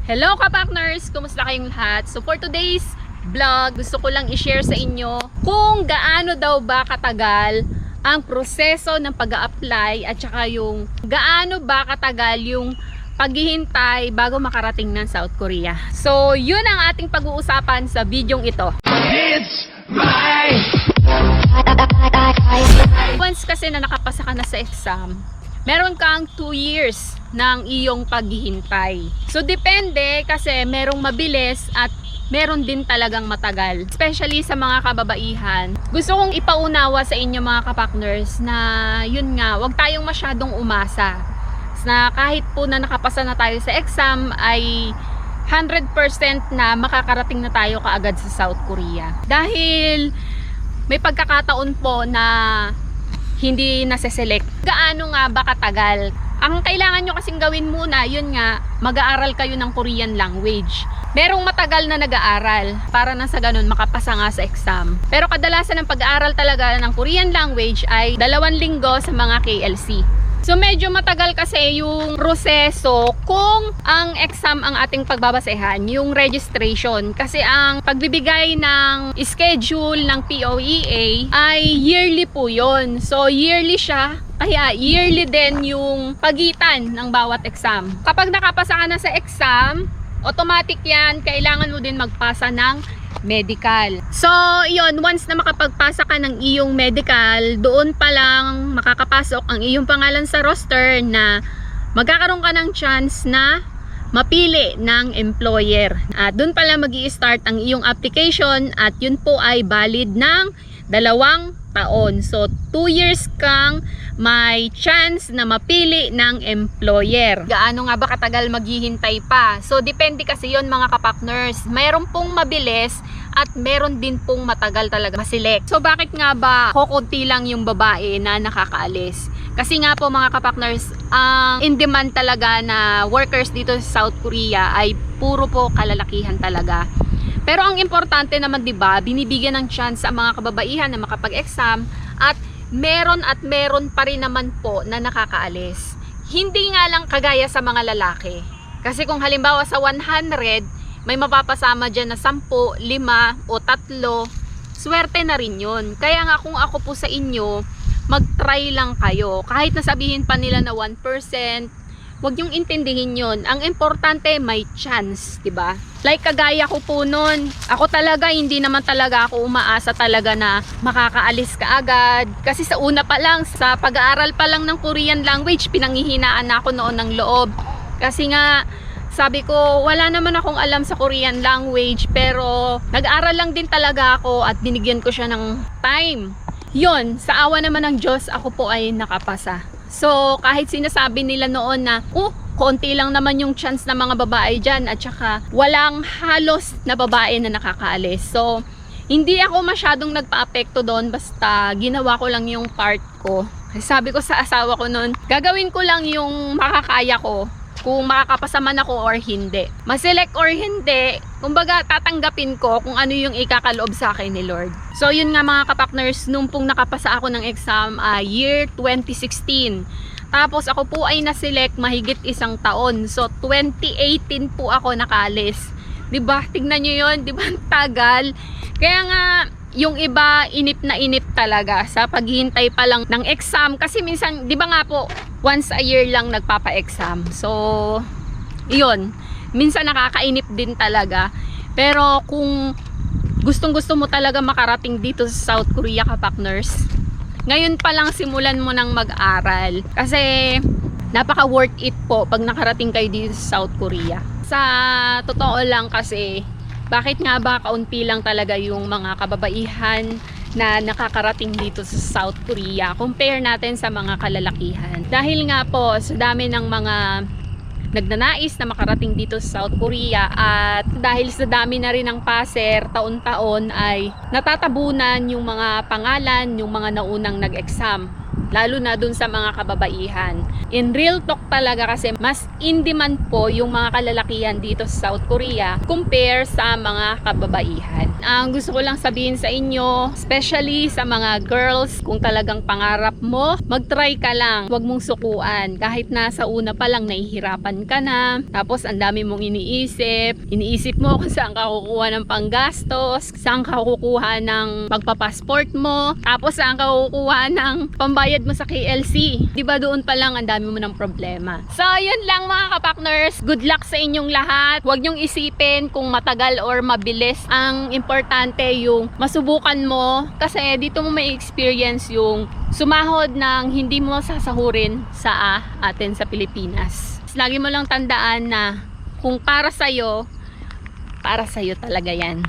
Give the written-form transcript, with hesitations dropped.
Hello ka-partners! Kumusta kayong lahat? So for today's vlog, gusto ko lang i-share sa inyo kung gaano daw ba katagal ang proseso ng pag-a-apply at saka yung gaano ba katagal yung paghihintay bago makarating ng South Korea. So yun ang ating pag-uusapan sa videong ito. It's my... Once kasi na nakapasa ka na sa exam, meron kang 2 years ng iyong paghihintay. So depende kasi merong mabilis at meron din talagang matagal. Especially sa mga kababaihan. Gusto kong ipaunawa sa inyo mga kapartners na yun nga, wag tayong masyadong umasa. Na kahit po na nakapasa na tayo sa exam ay 100% na makakarating na tayo kaagad sa South Korea. Dahil may pagkakataon po na hindi nase-select. Gaano nga ba katagal? Ang kailangan nyo kasing gawin muna, yun nga, mag-aaral kayo ng Korean language. Merong matagal na nag-aaral para na sa ganun makapasa nga sa exam. Pero kadalasan ng pag-aaral talaga ng Korean language ay 2 linggo sa mga KLC. So medyo matagal kasi yung proseso kung ang exam ang ating pagbabasehan, yung registration. Kasi ang pagbibigay ng schedule ng POEA ay yearly po yun. So yearly siya, kaya yearly din yung pagitan ng bawat exam. Kapag nakapasa ka na sa exam, automatic yan, kailangan mo din magpasa ng medical. So, yun, once na makapagpasa ka ng iyong medical, doon pa lang makakapasok ang iyong pangalan sa roster na magkakaroon ka ng chance na mapili ng employer. At doon pa lang mag-i-start ang iyong application at yun po ay valid ng 2 taon. So, 2 years kang may chance na mapili ng employer. Gaano nga ba katagal maghihintay pa? So, depende kasi yon mga kapartners. Mayroon pong mabilis at meron din pong matagal talaga maselect. So, bakit nga ba kukunti lang yung babae na nakakaalis? Kasi nga po mga kapartners, ang in-demand talaga na workers dito sa South Korea ay puro po kalalakihan talaga. Pero ang importante naman 'di ba, binibigyan ng chance sa mga kababaihan na makapag-exam at meron pa rin naman po na nakakaalis. Hindi nga lang kagaya sa mga lalaki. Kasi kung halimbawa sa 100, may mapapasama dyan na 10, 5 o 3, swerte na rin yun. Kaya nga kung ako po sa inyo, mag-try lang kayo. Kahit nasabihin pa nila na 1%, wag yung intindihin yun. Ang importante, may chance, diba? Like kagaya ko po nun, ako talaga, hindi naman talaga ako umaasa talaga na makakaalis ka agad. Kasi sa una pa lang, sa pag-aaral pa lang ng Korean language, pinanghihinaan na ako noon ng loob. Kasi nga, sabi ko, wala naman akong alam sa Korean language, pero nag-aral lang din talaga ako at binigyan ko siya ng time. Yun, sa awa naman ng Diyos, ako po ay nakapasa. So, kahit sinasabi nila noon na, konti lang naman yung chance ng mga babae dyan at saka walang halos na babae na nakakaalis. So, hindi ako masyadong nagpa-apekto doon, basta ginawa ko lang yung part ko. Sabi ko sa asawa ko noon, gagawin ko lang yung makakaya ko kung makakapasa man ako or hindi. Maselect or hindi, kumbaga tatanggapin ko kung ano yung ikakaloob sa akin ni Lord. So yun nga mga kapartners, nung pong nakapasa ako ng exam year 2016. Tapos ako po ay naselect mahigit 1 taon. So 2018 po ako nakaalis. 'Di ba? Tignan niyo 'yon, 'di ba? Tagal. Kaya nga yung iba inip na inip talaga sa paghihintay pa lang ng exam kasi minsan 'di ba nga po once a year lang nagpapa-exam. So, iyon. Minsan nakakainip din talaga. Pero kung gustong-gusto mo talaga makarating dito sa South Korea ka-partners, ngayon pa lang simulan mo nang mag-aral. Kasi napaka worth it po pag nakarating kayo dito sa South Korea. Sa totoo lang kasi, bakit nga ba kaunti lang talaga yung mga kababaihan na nakakarating dito sa South Korea compare natin sa mga kalalakihan? Dahil nga po sa dami ng mga nagnanais na makarating dito sa South Korea at dahil sa dami na rin ng paser taon-taon ay natatabunan yung mga pangalan, yung mga naunang nag-exam. lalo na dun sa mga kababaihan. In real talk talaga kasi mas in demand po yung mga kalalakihan dito sa South Korea compare sa mga kababaihan. Ang gusto ko lang sabihin sa inyo, especially sa mga girls, kung talagang pangarap mo, mag-try ka lang, huwag mong sukuan. Kahit nasa una pa lang nahihirapan ka na, tapos ang dami mong iniisip mo kung saan ka kukuha ng panggastos, saan ka kukuha ng pagpapassport mo, tapos saan ka kukuha ng pambayad mo sa KLC. Diba doon pa lang ang dami mo ng problema. So, yun lang mga kapakners. Good luck sa inyong lahat. Huwag nyong isipin kung matagal or mabilis. Ang importante yung masubukan mo kasi dito mo may experience yung sumahod ng hindi mo sasahurin sa atin sa Pilipinas. Lagi mo lang tandaan na kung para sa'yo talaga yan.